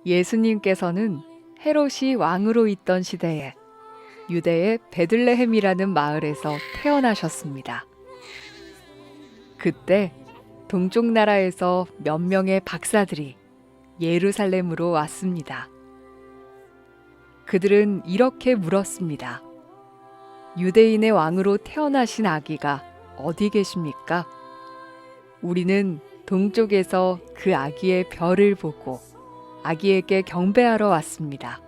예수님께서는 헤롯이 왕으로 있던 시대에 유대의 베들레헴이라는 마을에서 태어나셨습니다. 그때 동쪽 나라에서 몇 명의 박사들이 예루살렘으로 왔습니다. 그들은 이렇게 물었습니다. 유대인의 왕으로 태어나신 아기가 어디 계십니까? 우리는 동쪽에서 그 아기의 별을 보고 아기에게 경배하러 왔습니다.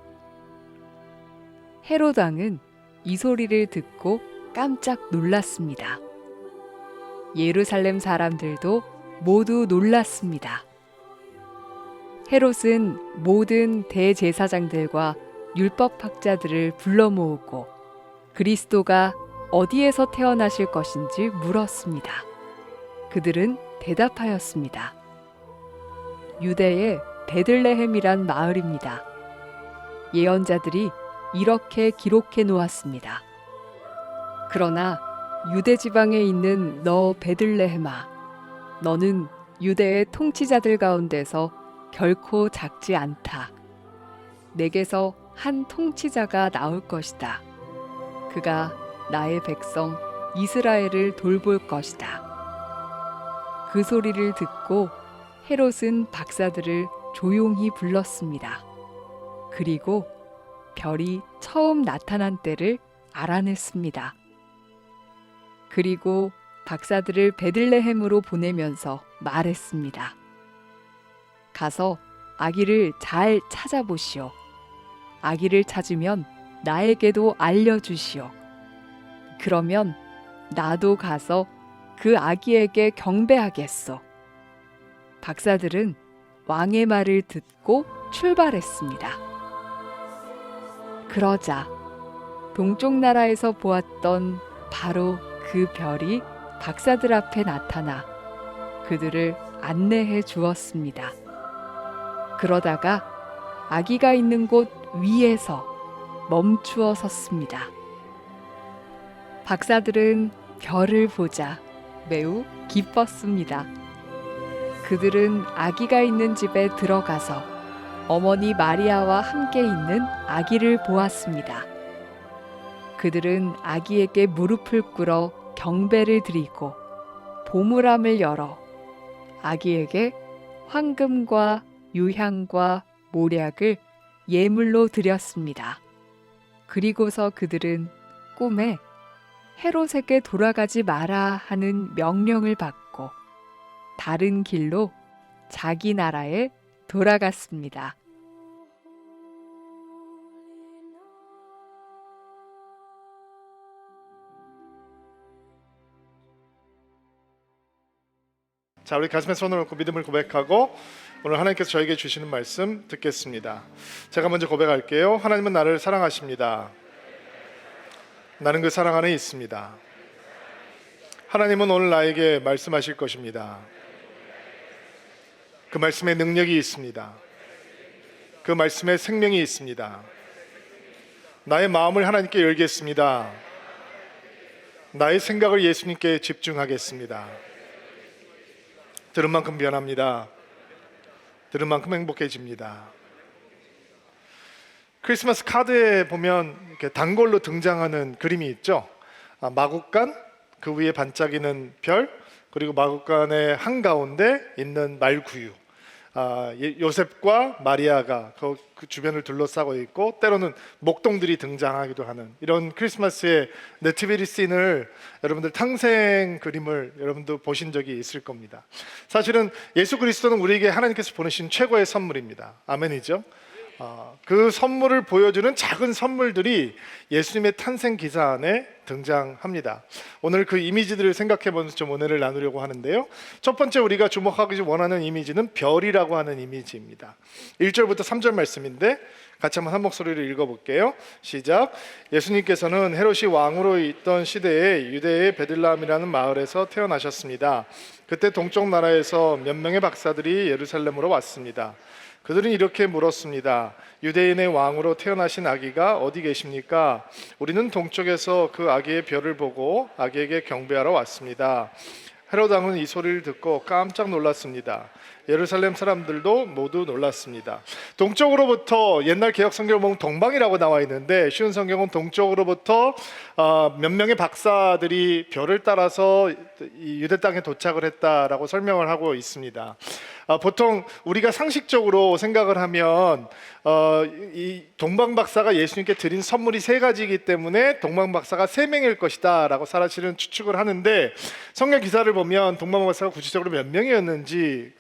헤롯 왕은 이 소리를 듣고 깜짝 놀랐습니다. 예루살렘 사람들도 모두 놀랐습니다. 헤롯은 모든 대제사장들과 율법학자들을 불러 모으고 그리스도가 어디에서 태어나실 것인지 물었습니다. 그들은 대답하였습니다. 유대의 베들레헴이란 마을입니다. 예언자들이 이렇게 기록해 놓았습니다. 그러나 유대 지방에 있는 너 베들레헴아, 너는 유대의 통치자들 가운데서 결코 작지 않다. 내게서 한 통치자가 나올 것이다. 그가 나의 백성 이스라엘을 돌볼 것이다. 그 소리를 듣고 헤롯은 박사들을 조용히 불렀습니다. 그리고 별이 처음 나타난 때를 알아냈습니다. 그리고 박사들을 베들레헴으로 보내면서 말했습니다. 가서 아기를 잘 찾아보시오. 아기를 찾으면 나에게도 알려주시오. 그러면 나도 가서 그 아기에게 경배하겠소. 박사들은 왕의 말을 듣고 출발했습니다. 그러자 동쪽 나라에서 보았던 바로 그 별이 박사들 앞에 나타나 그들을 안내해 주었습니다. 그러다가 아기가 있는 곳 위에서 멈추어 섰습니다. 박사들은 별을 보자 매우 기뻤습니다. 그들은 아기가 있는 집에 들어가서 어머니 마리아와 함께 있는 아기를 보았습니다. 그들은 아기에게 무릎을 꿇어 경배를 드리고 보물함을 열어 아기에게 황금과 유향과 모략을 예물로 드렸습니다. 그리고서 그들은 꿈에 헤롯에게 돌아가지 마라 하는 명령을 받고 다른 길로 자기 나라에 돌아갔습니다. 자, 우리 가슴에 손을 얹고 믿음을 고백하고 오늘 하나님께서 저에게 주시는 말씀 듣겠습니다. 제가 먼저 고백할게요. 하나님은 나를 사랑하십니다. 나는 그 사랑 안에 있습니다. 하나님은 오늘 나에게 말씀하실 것입니다. 그 말씀에 능력이 있습니다. 그 말씀에 생명이 있습니다. 나의 마음을 하나님께 열겠습니다. 나의 생각을 예수님께 집중하겠습니다. 들은 만큼 변합니다. 들은 만큼 행복해집니다. 크리스마스 카드에 보면 이렇게 단골로 등장하는 그림이 있죠. 마구간, 그 위에 반짝이는 별, 그리고 마구간의 한가운데 있는 말구유. 요셉과 마리아가 그 주변을 둘러싸고 있고 때로는 목동들이 등장하기도 하는 이런 크리스마스의 네티비티 씬을 여러분들 탄생 그림을 여러분도 보신 적이 있을 겁니다. 사실은 예수 그리스도는 우리에게 하나님께서 보내신 최고의 선물입니다. 아멘이죠. 그 선물을 보여주는 작은 선물들이 예수님의 탄생 기사 안에 등장합니다. 오늘 그 이미지들을 생각해 보면서 좀 은혜를 나누려고 하는데요. 첫 번째 우리가 주목하기 원하는 이미지는 별이라고 하는 이미지입니다. 1절부터 3절 말씀인데 같이 한번 한 목소리로 읽어볼게요. 시작. 예수님께서는 헤롯이 왕으로 있던 시대에 유대의 베들레헴이라는 마을에서 태어나셨습니다. 그때 동쪽 나라에서 몇 명의 박사들이 예루살렘으로 왔습니다. 그들은 이렇게 물었습니다. 유대인의 왕으로 태어나신 아기가 어디 계십니까? 우리는 동쪽에서 그 아기의 별을 보고 아기에게 경배하러 왔습니다. 헤롯 왕은 이 소리를 듣고 깜짝 놀랐습니다. 예루살렘 사람들도 모두 놀랐습니다. 동쪽으로부터, 옛날 개혁 성경을 보면 동방이라고 나와 있는데 쉬운 성경은 동쪽으로부터 몇 명의 박사들이 별을 따라서 이 유대 땅에 도착을 했다라고 설명을 하고 있습니다. 보통 우리가 상식적으로 생각을 하면 이 동방 박사가 예수님께 드린 선물이 세 가지이기 때문에 동방 박사가 세 명일 것이다라고 사람들은 추측을 하는데, 성경 기사를 보면 동방 박사가 구체적으로 몇 명이었는지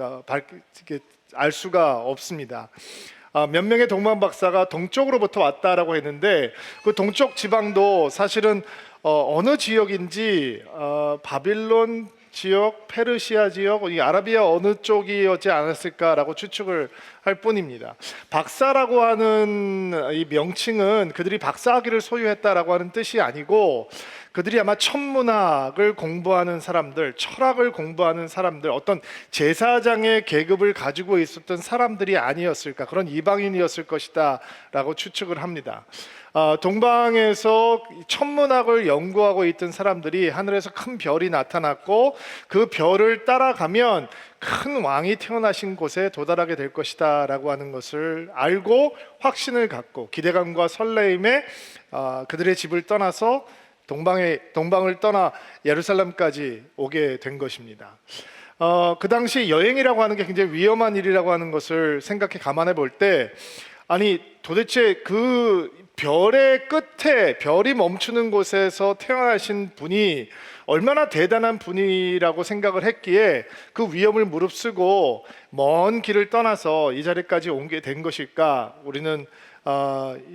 알 수가 없습니다. 몇 명의 동방 박사가 동쪽으로부터 왔다라고 했는데, 그 동쪽 지방도 사실은 어느 지역인지 바빌론 지역, 페르시아 지역, 이 아라비아 어느 쪽이었지 않았을까라고 추측을 할 뿐입니다. 박사라고 하는 이 명칭은 그들이 박사학위를 소유했다라고 하는 뜻이 아니고, 그들이 아마 천문학을 공부하는 사람들, 철학을 공부하는 사람들, 어떤 제사장의 계급을 가지고 있었던 사람들이 아니었을까, 그런 이방인이었을 것이다 라고 추측을 합니다. 동방에서 천문학을 연구하고 있던 사람들이 하늘에서 큰 별이 나타났고 그 별을 따라가면 큰 왕이 태어나신 곳에 도달하게 될 것이다 라고 하는 것을 알고 확신을 갖고 기대감과 설레임에 그들의 집을 떠나서 동방을 떠나 예루살렘까지 오게 된 것입니다. 그 당시 여행이라고 하는 게 굉장히 위험한 일이라고 하는 것을 생각해 감안해 볼 때, 아니 도대체 그 별의 끝에, 별이 멈추는 곳에서 태어나신 분이 얼마나 대단한 분이라고 생각을 했기에 그 위험을 무릅쓰고 먼 길을 떠나서 이 자리까지 오게 된 것일까, 우리는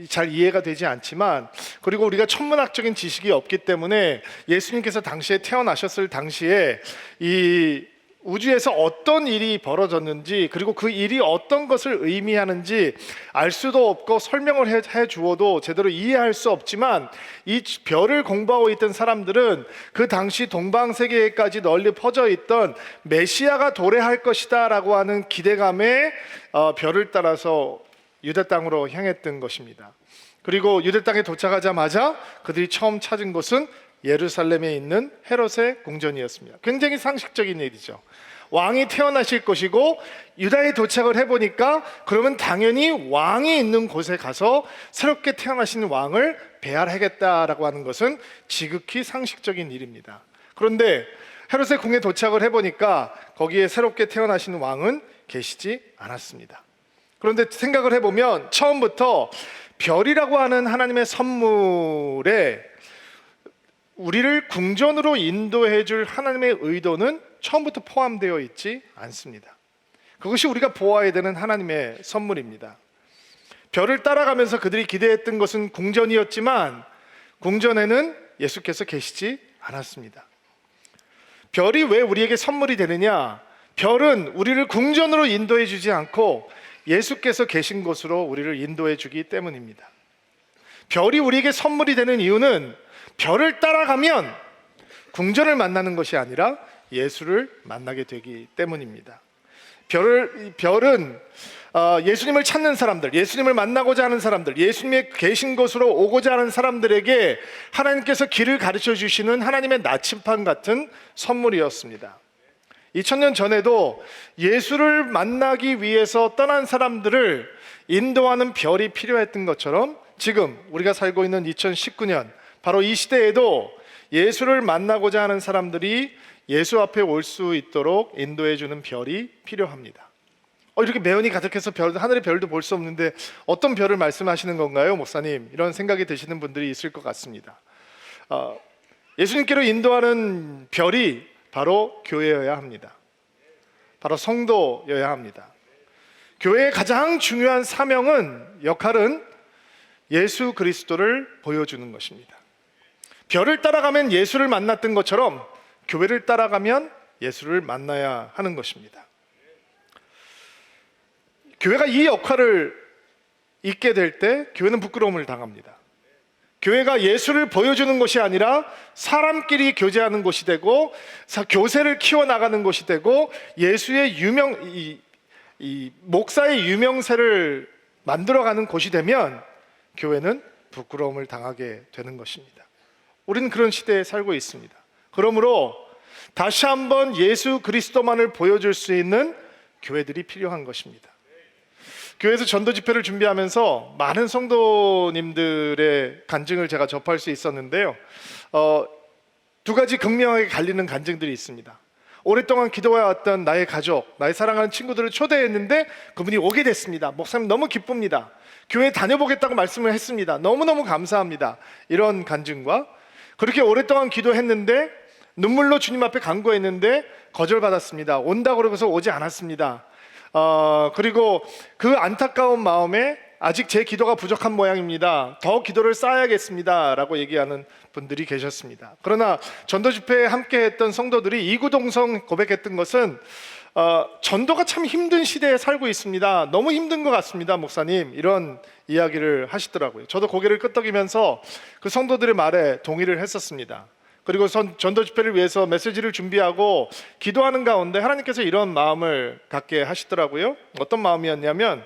잘 이해가 되지 않지만, 그리고 우리가 천문학적인 지식이 없기 때문에 예수님께서 당시에 태어나셨을 당시에 이 우주에서 어떤 일이 벌어졌는지, 그리고 그 일이 어떤 것을 의미하는지 알 수도 없고 설명을 해 주어도 제대로 이해할 수 없지만, 이 별을 공부하고 있던 사람들은 그 당시 동방세계까지 널리 퍼져 있던 메시아가 도래할 것이다 라고 하는 기대감에 별을 따라서 유대 땅으로 향했던 것입니다. 그리고 유대 땅에 도착하자마자 그들이 처음 찾은 곳은 예루살렘에 있는 헤롯의 궁전이었습니다. 굉장히 상식적인 일이죠. 왕이 태어나실 것이고 유다에 도착을 해보니까 그러면 당연히 왕이 있는 곳에 가서 새롭게 태어나신 왕을 배알하겠다라고 하는 것은 지극히 상식적인 일입니다. 그런데 헤롯의 궁에 도착을 해보니까 거기에 새롭게 태어나신 왕은 계시지 않았습니다. 그런데 생각을 해보면 처음부터 별이라고 하는 하나님의 선물에 우리를 궁전으로 인도해 줄 하나님의 의도는 처음부터 포함되어 있지 않습니다. 그것이 우리가 보아야 되는 하나님의 선물입니다. 별을 따라가면서 그들이 기대했던 것은 궁전이었지만 궁전에는 예수께서 계시지 않았습니다. 별이 왜 우리에게 선물이 되느냐? 별은 우리를 궁전으로 인도해 주지 않고 예수께서 계신 곳으로 우리를 인도해 주기 때문입니다. 별이 우리에게 선물이 되는 이유는 별을 따라가면 궁전을 만나는 것이 아니라 예수를 만나게 되기 때문입니다. 별은 예수님을 찾는 사람들, 예수님을 만나고자 하는 사람들, 예수님의 계신 곳으로 오고자 하는 사람들에게 하나님께서 길을 가르쳐 주시는 하나님의 나침반 같은 선물이었습니다. 2000년 전에도 예수를 만나기 위해서 떠난 사람들을 인도하는 별이 필요했던 것처럼 지금 우리가 살고 있는 2019년 바로 이 시대에도 예수를 만나고자 하는 사람들이 예수 앞에 올 수 있도록 인도해 주는 별이 필요합니다. 이렇게 매연이 가득해서 하늘의 별도 볼 수 없는데 어떤 별을 말씀하시는 건가요, 목사님? 이런 생각이 드시는 분들이 있을 것 같습니다. 예수님께로 인도하는 별이 바로 교회여야 합니다. 바로 성도여야 합니다. 교회의 가장 중요한 사명은, 역할은 예수 그리스도를 보여주는 것입니다. 별을 따라가면 예수를 만났던 것처럼 교회를 따라가면 예수를 만나야 하는 것입니다. 교회가 이 역할을 잊게 될 때 교회는 부끄러움을 당합니다. 교회가 예수를 보여주는 것이 아니라 사람끼리 교제하는 곳이 되고 교세를 키워나가는 곳이 되고 예수의 목사의 유명세를 만들어가는 곳이 되면 교회는 부끄러움을 당하게 되는 것입니다. 우리는 그런 시대에 살고 있습니다. 그러므로 다시 한번 예수 그리스도만을 보여줄 수 있는 교회들이 필요한 것입니다. 교회에서 전도 집회를 준비하면서 많은 성도님들의 간증을 제가 접할 수 있었는데요. 두 가지 극명하게 갈리는 간증들이 있습니다. 오랫동안 기도해왔던 나의 가족, 나의 사랑하는 친구들을 초대했는데 그분이 오게 됐습니다. 목사님 너무 기쁩니다. 교회 다녀보겠다고 말씀을 했습니다. 너무너무 감사합니다. 이런 간증과, 그렇게 오랫동안 기도했는데 눈물로 주님 앞에 간구했는데 거절받았습니다. 온다고 그러고서 오지 않았습니다. 그리고 그 안타까운 마음에 아직 제 기도가 부족한 모양입니다. 더 기도를 쌓아야겠습니다 라고 얘기하는 분들이 계셨습니다. 그러나 전도 집회에 함께 했던 성도들이 이구동성 고백했던 것은 전도가 참 힘든 시대에 살고 있습니다. 너무 힘든 것 같습니다, 목사님. 이런 이야기를 하시더라고요. 저도 고개를 끄덕이면서 그 성도들의 말에 동의를 했었습니다. 그리고 전도 집회를 위해서 메시지를 준비하고 기도하는 가운데 하나님께서 이런 마음을 갖게 하시더라고요. 어떤 마음이었냐면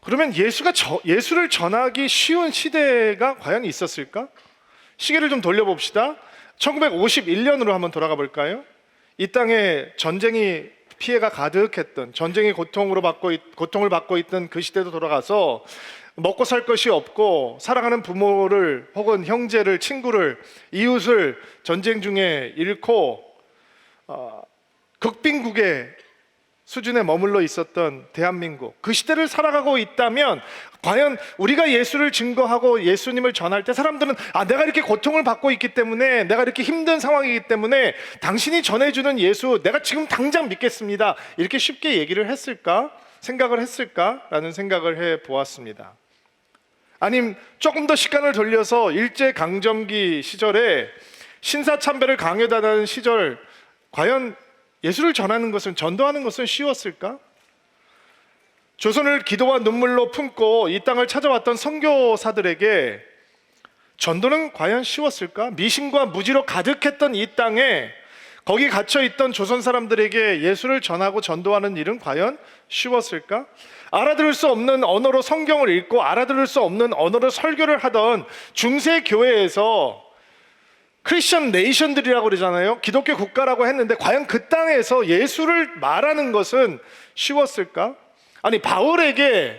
그러면 예수를 전하기 쉬운 시대가 과연 있었을까? 시계를 좀 돌려봅시다. 1951년으로 한번 돌아가 볼까요? 이 땅에 전쟁이 피해가 가득했던, 전쟁의 고통을 받고 있던 그 시대도 돌아가서 먹고 살 것이 없고 사랑하는 부모를 혹은 형제를, 친구를, 이웃을 전쟁 중에 잃고 극빈국의 수준에 머물러 있었던 대한민국, 그 시대를 살아가고 있다면 과연 우리가 예수를 증거하고 예수님을 전할 때 사람들은 내가 이렇게 고통을 받고 있기 때문에, 내가 이렇게 힘든 상황이기 때문에 당신이 전해주는 예수 내가 지금 당장 믿겠습니다, 이렇게 쉽게 얘기를 했을까? 생각을 했을까라는 생각을 해보았습니다. 아님 조금 더 시간을 돌려서 일제강점기 시절에 신사참배를 강요당하는 시절, 과연 예수를 전하는 것은, 전도하는 것은 쉬웠을까? 조선을 기도와 눈물로 품고 이 땅을 찾아왔던 선교사들에게 전도는 과연 쉬웠을까? 미신과 무지로 가득했던 이 땅에 거기 갇혀있던 조선 사람들에게 예수를 전하고 전도하는 일은 과연 쉬웠을까? 알아들을 수 없는 언어로 성경을 읽고 알아들을 수 없는 언어로 설교를 하던 중세 교회에서 크리스천 네이션들이라고 그러잖아요. 기독교 국가라고 했는데 과연 그 땅에서 예수를 말하는 것은 쉬웠을까? 아니, 바울에게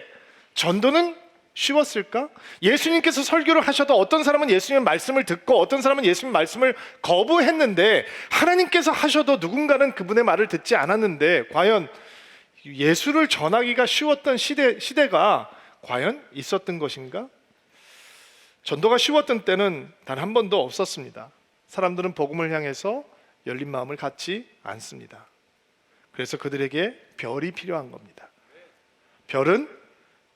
전도는 쉬웠을까? 예수님께서 설교를 하셔도 어떤 사람은 예수님의 말씀을 듣고 어떤 사람은 예수님의 말씀을 거부했는데, 하나님께서 하셔도 누군가는 그분의 말을 듣지 않았는데, 과연 예수를 전하기가 쉬웠던 시대가 과연 있었던 것인가? 전도가 쉬웠던 때는 단 한 번도 없었습니다. 사람들은 복음을 향해서 열린 마음을 갖지 않습니다. 그래서 그들에게 별이 필요한 겁니다. 별은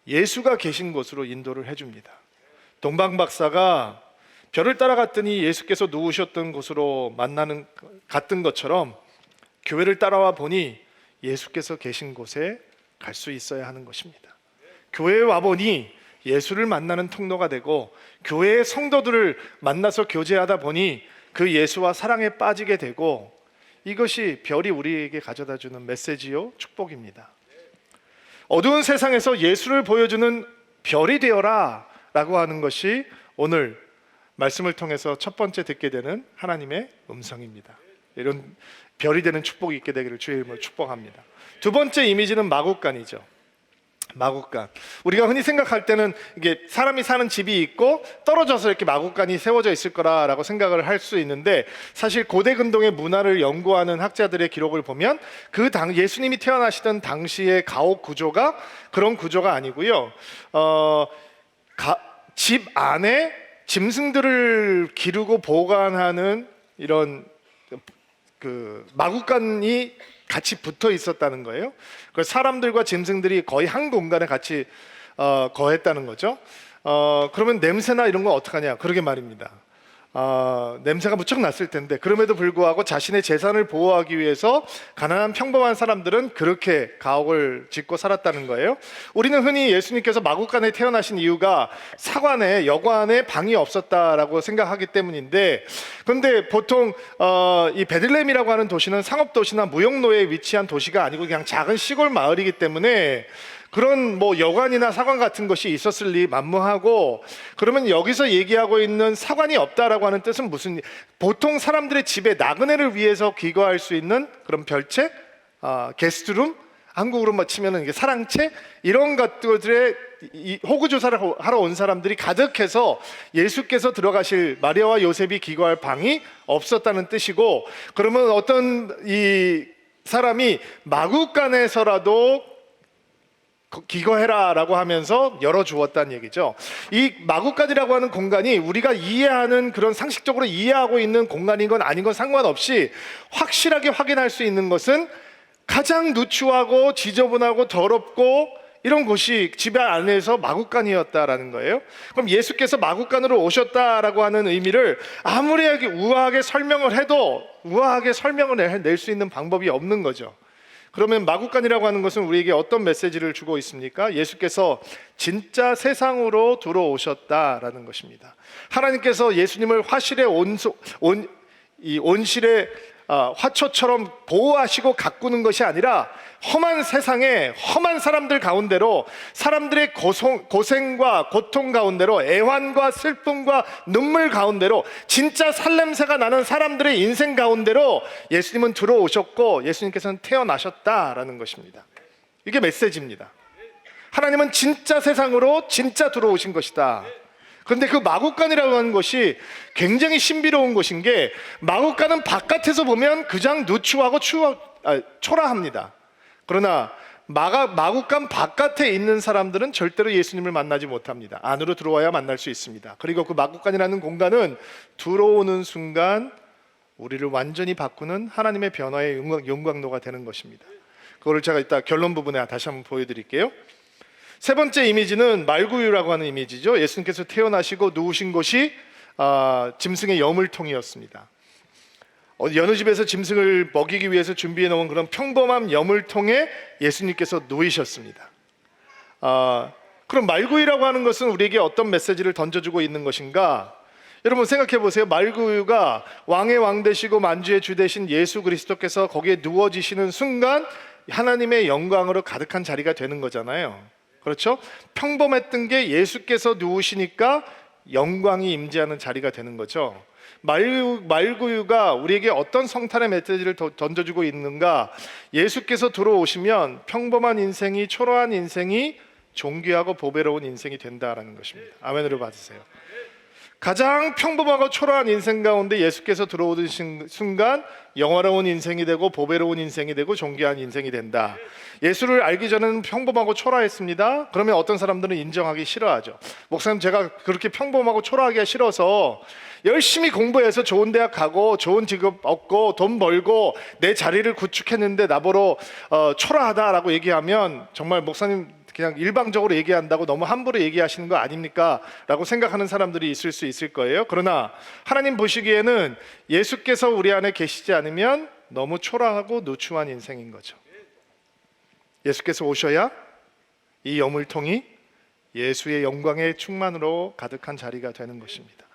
예수가 계신 곳으로 인도를 해줍니다. 동방 박사가 별을 따라갔더니 예수께서 누우셨던 곳으로 갔던 것처럼 교회를 따라와 보니 예수께서 계신 곳에 갈 수 있어야 하는 것입니다. 교회에 와보니 예수를 만나는 통로가 되고, 교회의 성도들을 만나서 교제하다 보니 그 예수와 사랑에 빠지게 되고, 이것이 별이 우리에게 가져다주는 메시지요, 축복입니다. 어두운 세상에서 예수를 보여주는 별이 되어라 라고 하는 것이 오늘 말씀을 통해서 첫 번째 듣게 되는 하나님의 음성입니다. 이런 별이 되는 축복이 있게 되기를 주의 이름으로 축복합니다. 두 번째 이미지는 마구간이죠. 마구간. 우리가 흔히 생각할 때는 이게 사람이 사는 집이 있고 떨어져서 이렇게 마구간이 세워져 있을 거라고 생각을 할 수 있는데, 사실 고대 근동의 문화를 연구하는 학자들의 기록을 보면 예수님이 태어나시던 당시의 가옥 구조가 그런 구조가 아니고요. 집 안에 짐승들을 기르고 보관하는 이런 그 마구간이 같이 붙어 있었다는 거예요. 그래서 사람들과 짐승들이 거의 한 공간에 같이 거했다는 거죠. 그러면 냄새나 이런 건 어떡하냐? 그러게 말입니다. 냄새가 무척 났을 텐데, 그럼에도 불구하고 자신의 재산을 보호하기 위해서 가난한 평범한 사람들은 그렇게 가옥을 짓고 살았다는 거예요. 우리는 흔히 예수님께서 마구간에 태어나신 이유가 사관에, 여관에 방이 없었다라고 생각하기 때문인데, 그런데 보통 이 베들레헴이라고 하는 도시는 상업도시나 무역로에 위치한 도시가 아니고 그냥 작은 시골 마을이기 때문에 그런 여관이나 사관 같은 것이 있었을 리 만무하고, 그러면 여기서 얘기하고 있는 사관이 없다라고 하는 뜻은 보통 사람들의 집에 나그네를 위해서 기거할 수 있는 그런 별채, 게스트룸, 한국으로 치면은 이게 사랑채, 이런 것들에 호구 조사를 하러 온 사람들이 가득해서 예수께서 들어가실 마리아와 요셉이 기거할 방이 없었다는 뜻이고, 그러면 어떤 이 사람이 마구간에서라도 기거해라라고 하면서 열어주었다는 얘기죠. 이 마구간이라고 하는 공간이 우리가 이해하는 그런 상식적으로 이해하고 있는 공간인 건 아닌 건 상관없이 확실하게 확인할 수 있는 것은 가장 누추하고 지저분하고 더럽고 이런 곳이 집에 안에서 마구간이었다라는 거예요. 그럼 예수께서 마구간으로 오셨다라고 하는 의미를 아무리 우아하게 설명을 해도 우아하게 설명을 낼 수 있는 방법이 없는 거죠. 그러면 마구간이라고 하는 것은 우리에게 어떤 메시지를 주고 있습니까? 예수께서 진짜 세상으로 들어오셨다라는 것입니다. 하나님께서 예수님을 화실의 온실의 화초처럼 보호하시고 가꾸는 것이 아니라 험한 세상에 험한 사람들 가운데로, 사람들의 고생과 고통 가운데로, 애환과 슬픔과 눈물 가운데로, 진짜 살냄새가 나는 사람들의 인생 가운데로 예수님은 들어오셨고 예수님께서는 태어나셨다라는 것입니다. 이게 메시지입니다. 하나님은 진짜 세상으로 진짜 들어오신 것이다. 그런데 그 마구간이라고 하는 것이 굉장히 신비로운 것인 게, 마구간은 바깥에서 보면 그냥 누추하고 초라합니다. 그러나 마구간 바깥에 있는 사람들은 절대로 예수님을 만나지 못합니다. 안으로 들어와야 만날 수 있습니다. 그리고 그 마구간이라는 공간은 들어오는 순간 우리를 완전히 바꾸는 하나님의 변화의 영광로가 되는 것입니다. 그거를 제가 이따 결론 부분에 다시 한번 보여드릴게요. 세 번째 이미지는 말구유라고 하는 이미지죠. 예수님께서 태어나시고 누우신 곳이 짐승의 여물통이었습니다. 여느 집에서 짐승을 먹이기 위해서 준비해 놓은 그런 평범한 여물통에 예수님께서 누이셨습니다. 그럼 말구유라고 하는 것은 우리에게 어떤 메시지를 던져주고 있는 것인가? 여러분 생각해 보세요. 말구유가 왕의 왕 되시고 만주의 주 되신 예수 그리스도께서 거기에 누워지시는 순간 하나님의 영광으로 가득한 자리가 되는 거잖아요. 그렇죠? 평범했던 게 예수께서 누우시니까 영광이 임재하는 자리가 되는 거죠. 말구유가 우리에게 어떤 성탄의 메시지를 던져주고 있는가? 예수께서 들어오시면 평범한 인생이, 초라한 인생이 존귀하고 보배로운 인생이 된다라는 것입니다. 아멘으로 받으세요. 가장 평범하고 초라한 인생 가운데 예수께서 들어오신 순간 영화로운 인생이 되고 보배로운 인생이 되고 존귀한 인생이 된다. 예수를 알기 전에는 평범하고 초라했습니다. 그러면 어떤 사람들은 인정하기 싫어하죠. 목사님, 제가 그렇게 평범하고 초라하기가 싫어서 열심히 공부해서 좋은 대학 가고 좋은 직업 얻고 돈 벌고 내 자리를 구축했는데 나보러 초라하다라고 얘기하면 정말 목사님 그냥 일방적으로 얘기한다고 너무 함부로 얘기하시는 거 아닙니까? 라고 생각하는 사람들이 있을 수 있을 거예요. 그러나 하나님 보시기에는 예수께서 우리 안에 계시지 않으면 너무 초라하고 누추한 인생인 거죠. 예수께서 오셔야 이 여물통이 예수의 영광의 충만으로 가득한 자리가 되는 것입니다.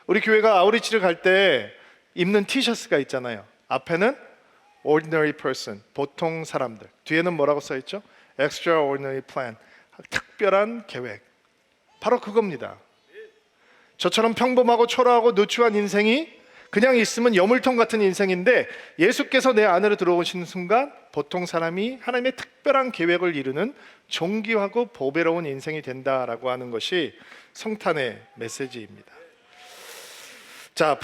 우리 교회가 아우리치를 갈 때 입는 티셔츠가 있잖아요. 앞에는 ordinary person, 보통 사람들, 뒤에는 뭐라고 써있죠? extraordinary plan, 특별한 계획. 바로 그겁니다. 저처럼 평범하고 초라하고 누추한 인생이 그냥 있으면 여물통 같은 인생인데, 예수께서 내 안으로 들어오시는 순간 보통 사람이 하나님의 특별한 계획을 이루는 존귀하고 보배로운 인생이 된다라고 하는 것이 성탄의 메시지입니다. 자,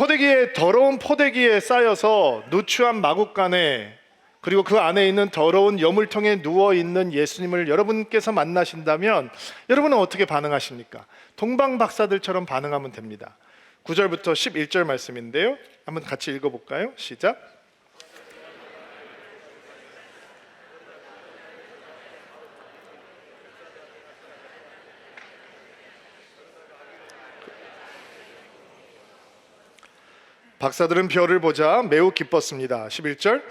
더러운 포대기에 쌓여서 누추한 마구간에, 그리고 그 안에 있는 더러운 여물통에 누워있는 예수님을 여러분께서 만나신다면 여러분은 어떻게 반응하십니까? 동방박사들처럼 반응하면 됩니다. 9절부터 11절 말씀인데요, 한번 같이 읽어볼까요? 시작. 박사들은 별을 보자 매우 기뻤습니다. 11절.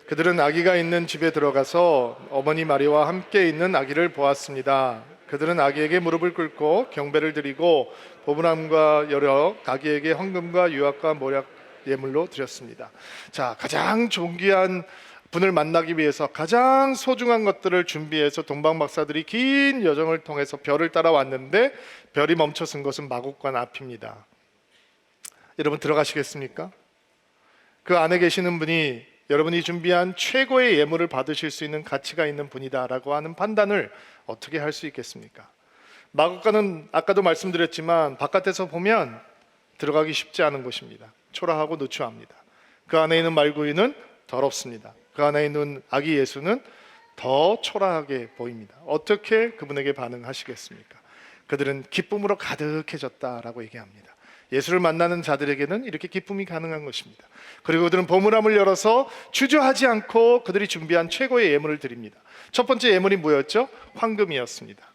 그들은 아기가 있는 집에 들어가서 어머니 마리아와 함께 있는 아기를 보았습니다. 그들은 아기에게 무릎을 꿇고 경배를 드리고 보분함과 여러 아기에게 헌금과 유악과 모략 예물로 드렸습니다. 자, 가장 존귀한 분을 만나기 위해서 가장 소중한 것들을 준비해서 동방박사들이 긴 여정을 통해서 별을 따라왔는데 별이 멈춰선 것은 마구간 앞입니다. 여러분 들어가시겠습니까? 그 안에 계시는 분이 여러분이 준비한 최고의 예물을 받으실 수 있는 가치가 있는 분이다라고 하는 판단을 어떻게 할 수 있겠습니까? 마구간은 아까도 말씀드렸지만 바깥에서 보면 들어가기 쉽지 않은 곳입니다. 초라하고 누추합니다. 그 안에 있는 말구유는 더럽습니다. 그 안에 있는 아기 예수는 더 초라하게 보입니다. 어떻게 그분에게 반응하시겠습니까? 그들은 기쁨으로 가득해졌다라고 얘기합니다. 예수를 만나는 자들에게는 이렇게 기쁨이 가능한 것입니다. 그리고 그들은 보물함을 열어서 주저하지 않고 그들이 준비한 최고의 예물을 드립니다. 첫 번째 예물이 뭐였죠? 황금이었습니다.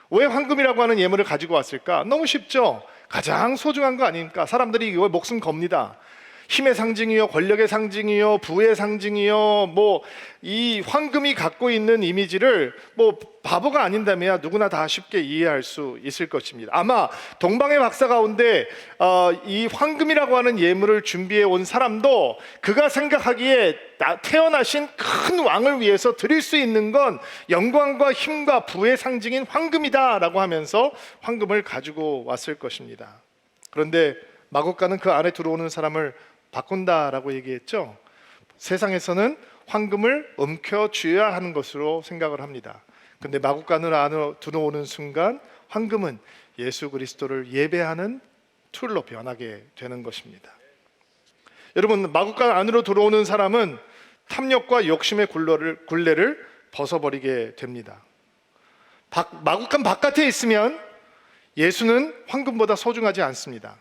왜 황금이라고 하는 예물을 가지고 왔을까? 너무 쉽죠? 가장 소중한 거 아닙니까? 사람들이 이거 목숨 겁니다. 힘의 상징이요, 권력의 상징이요, 부의 상징이요, 이 황금이 갖고 있는 이미지를 바보가 아닌다면 누구나 다 쉽게 이해할 수 있을 것입니다. 아마 동방의 박사 가운데 이 황금이라고 하는 예물을 준비해 온 사람도 그가 생각하기에 태어나신 큰 왕을 위해서 드릴 수 있는 건 영광과 힘과 부의 상징인 황금이다라고 하면서 황금을 가지고 왔을 것입니다. 그런데 마곡간은 그 안에 들어오는 사람을 바꾼다라고 얘기했죠. 세상에서는 황금을 움켜쥐어야 하는 것으로 생각을 합니다. 근데 마곡간을 안으로 들어오는 순간 황금은 예수 그리스도를 예배하는 툴로 변하게 되는 것입니다. 여러분, 마곡간 안으로 들어오는 사람은 탐욕과 욕심의 굴레를 벗어버리게 됩니다. 마곡간 바깥에 있으면 예수는 황금보다 소중하지 않습니다.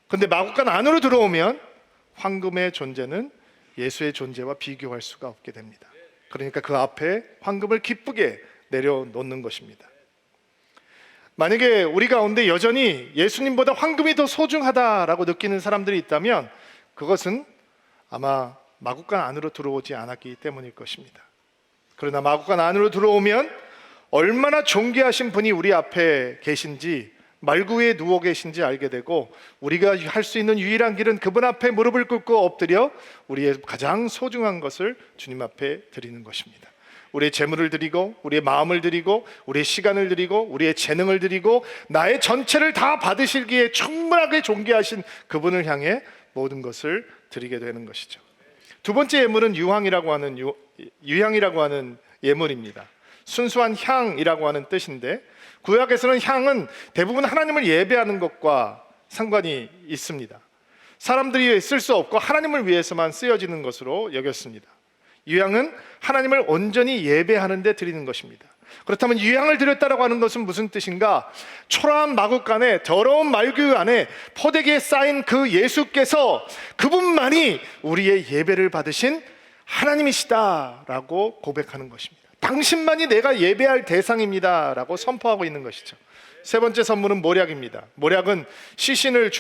근데 마곡간 안으로 들어오면 황금의 존재는 예수의 존재와 비교할 수가 없게 됩니다. 그러니까 그 앞에 황금을 기쁘게 내려놓는 것입니다. 만약에 우리 가운데 여전히 예수님보다 황금이 더 소중하다라고 느끼는 사람들이 있다면 그것은 아마 마곡간 안으로 들어오지 않았기 때문일 것입니다. 그러나 마곡간 안으로 들어오면 얼마나 존귀하신 분이 우리 앞에 계신지, 말구에 누워 계신지 알게 되고, 우리가 할 수 있는 유일한 길은 그분 앞에 무릎을 꿇고 엎드려 우리의 가장 소중한 것을 주님 앞에 드리는 것입니다. 우리의 재물을 드리고, 우리의 마음을 드리고, 우리의 시간을 드리고, 우리의 재능을 드리고, 나의 전체를 다 받으시기에 충분하게 존귀하신 그분을 향해 모든 것을 드리게 되는 것이죠. 두 번째 예물은 유향이라고 하는 예물입니다. 순수한 향이라고 하는 뜻인데, 구약에서는 향은 대부분 하나님을 예배하는 것과 상관이 있습니다. 사람들이 쓸 수 없고 하나님을 위해서만 쓰여지는 것으로 여겼습니다. 유향은 하나님을 온전히 예배하는 데 드리는 것입니다. 그렇다면 유향을 드렸다라고 하는 것은 무슨 뜻인가? 초라한 마구간에, 더러운 말구 안에 포대기에 쌓인 그 예수께서 그분만이 우리의 예배를 받으신 하나님이시다라고 고백하는 것입니다. 당신만이 내가 예배할 대상입니다 라고 선포하고 있는 것이죠. 세 번째 선물은 모략입니다. 모략은 시신을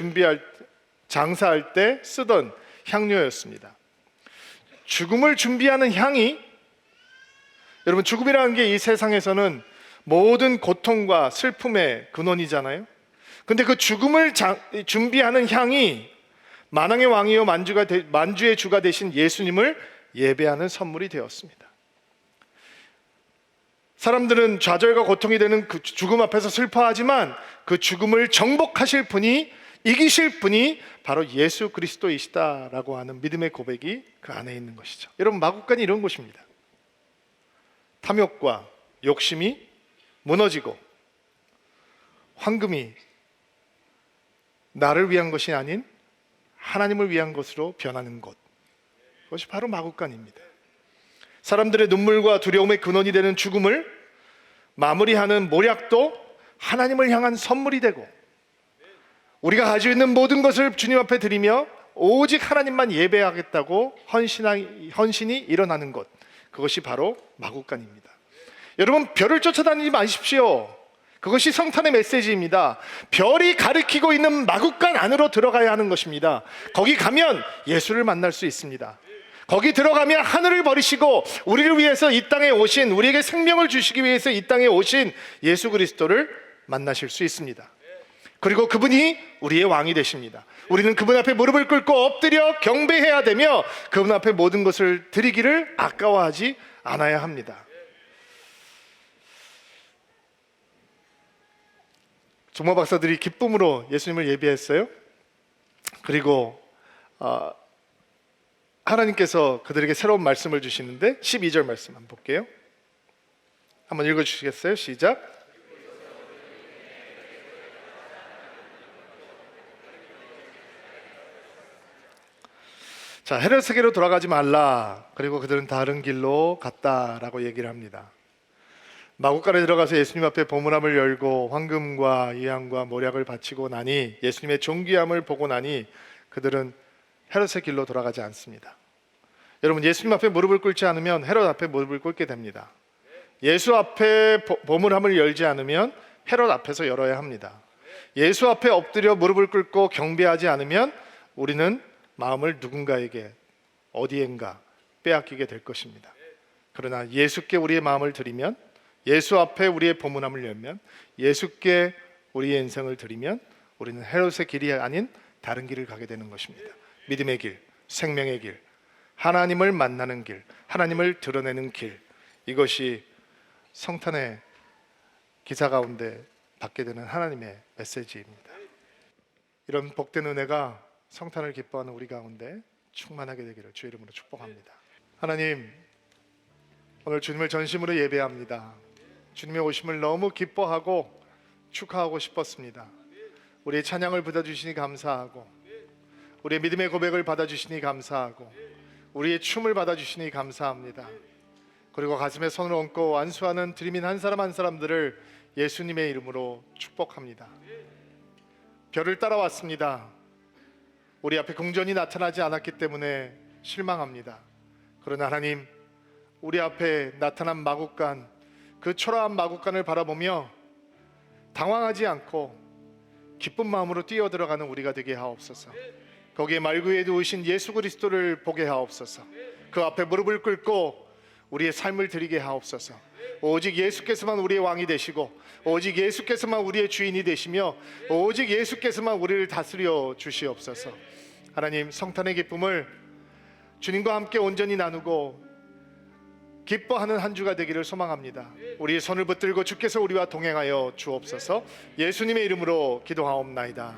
장사할 때 쓰던 향료였습니다. 죽음을 준비하는 향이, 여러분, 죽음이라는 게 이 세상에서는 모든 고통과 슬픔의 근원이잖아요. 근데 그 죽음을 준비하는 향이 만왕의 왕이요 만주의 주가 되신 예수님을 예배하는 선물이 되었습니다. 사람들은 좌절과 고통이 되는 그 죽음 앞에서 슬퍼하지만 그 죽음을 정복하실 분이, 이기실 분이 바로 예수 그리스도이시다라고 하는 믿음의 고백이 그 안에 있는 것이죠. 여러분, 마곡간이 이런 곳입니다. 탐욕과 욕심이 무너지고 황금이 나를 위한 것이 아닌 하나님을 위한 것으로 변하는 곳, 그것이 바로 마곡간입니다. 사람들의 눈물과 두려움의 근원이 되는 죽음을 마무리하는 모략도 하나님을 향한 선물이 되고, 우리가 가지고 있는 모든 것을 주님 앞에 드리며 오직 하나님만 예배하겠다고 헌신이 일어나는 것, 그것이 바로 마곡간입니다. 여러분, 별을 쫓아다니지 마십시오. 그것이 성탄의 메시지입니다. 별이 가리키고 있는 마곡간 안으로 들어가야 하는 것입니다. 거기 가면 예수를 만날 수 있습니다. 거기 들어가면 하늘을 버리시고 우리를 위해서 이 땅에 오신, 우리에게 생명을 주시기 위해서 이 땅에 오신 예수 그리스도를 만나실 수 있습니다. 그리고 그분이 우리의 왕이 되십니다. 우리는 그분 앞에 무릎을 꿇고 엎드려 경배해야 되며 그분 앞에 모든 것을 드리기를 아까워하지 않아야 합니다. 종모 박사들이 기쁨으로 예수님을 예배했어요. 그리고 하나님께서 그들에게 새로운 말씀을 주시는데 12절 말씀 한번 볼게요. 한번 읽어주시겠어요? 시작. 자, 헤롯에게로 돌아가지 말라. 그리고 그들은 다른 길로 갔다라고 얘기를 합니다. 마구간에 들어가서 예수님 앞에 보물함을 열고 황금과 이양과 모략을 바치고 나니, 예수님의 존귀함을 보고 나니 그들은 헤롯의 길로 돌아가지 않습니다. 여러분, 예수님 앞에 무릎을 꿇지 않으면 헤롯 앞에 무릎을 꿇게 됩니다. 예수 앞에 보물함을 열지 않으면 헤롯 앞에서 열어야 합니다. 예수 앞에 엎드려 무릎을 꿇고 경배하지 않으면 우리는 마음을 누군가에게 어디엔가 빼앗기게 될 것입니다. 그러나 예수께 우리의 마음을 드리면, 예수 앞에 우리의 보물함을 열면, 예수께 우리의 인생을 드리면 우리는 헤롯의 길이 아닌 다른 길을 가게 되는 것입니다. 믿음의 길, 생명의 길, 하나님을 만나는 길, 하나님을 드러내는 길, 이것이 성탄의 기사 가운데 받게 되는 하나님의 메시지입니다. 이런 복된 은혜가 성탄을 기뻐하는 우리 가운데 충만하게 되기를 주의 이름으로 축복합니다. 하나님, 오늘 주님을 전심으로 예배합니다. 주님의 오심을 너무 기뻐하고 축하하고 싶었습니다. 우리의 찬양을 받아주시니 감사하고, 우리의 믿음의 고백을 받아주시니 감사하고, 우리의 춤을 받아주시니 감사합니다. 그리고 가슴에 손을 얹고 안수하는 드림인 한 사람 한 사람들을 예수님의 이름으로 축복합니다. 별을 따라왔습니다. 우리 앞에 궁전이 나타나지 않았기 때문에 실망합니다. 그러나 하나님, 우리 앞에 나타난 마국간, 그 초라한 마국간을 바라보며 당황하지 않고 기쁜 마음으로 뛰어들어가는 우리가 되게 하옵소서. 거기에 말 위에 누우신 예수 그리스도를 보게 하옵소서. 그 앞에 무릎을 꿇고 우리의 삶을 드리게 하옵소서. 오직 예수께서만 우리의 왕이 되시고, 오직 예수께서만 우리의 주인이 되시며, 오직 예수께서만 우리를 다스려 주시옵소서. 하나님, 성탄의 기쁨을 주님과 함께 온전히 나누고 기뻐하는 한 주가 되기를 소망합니다. 우리의 손을 붙들고 주께서 우리와 동행하여 주옵소서. 예수님의 이름으로 기도하옵나이다.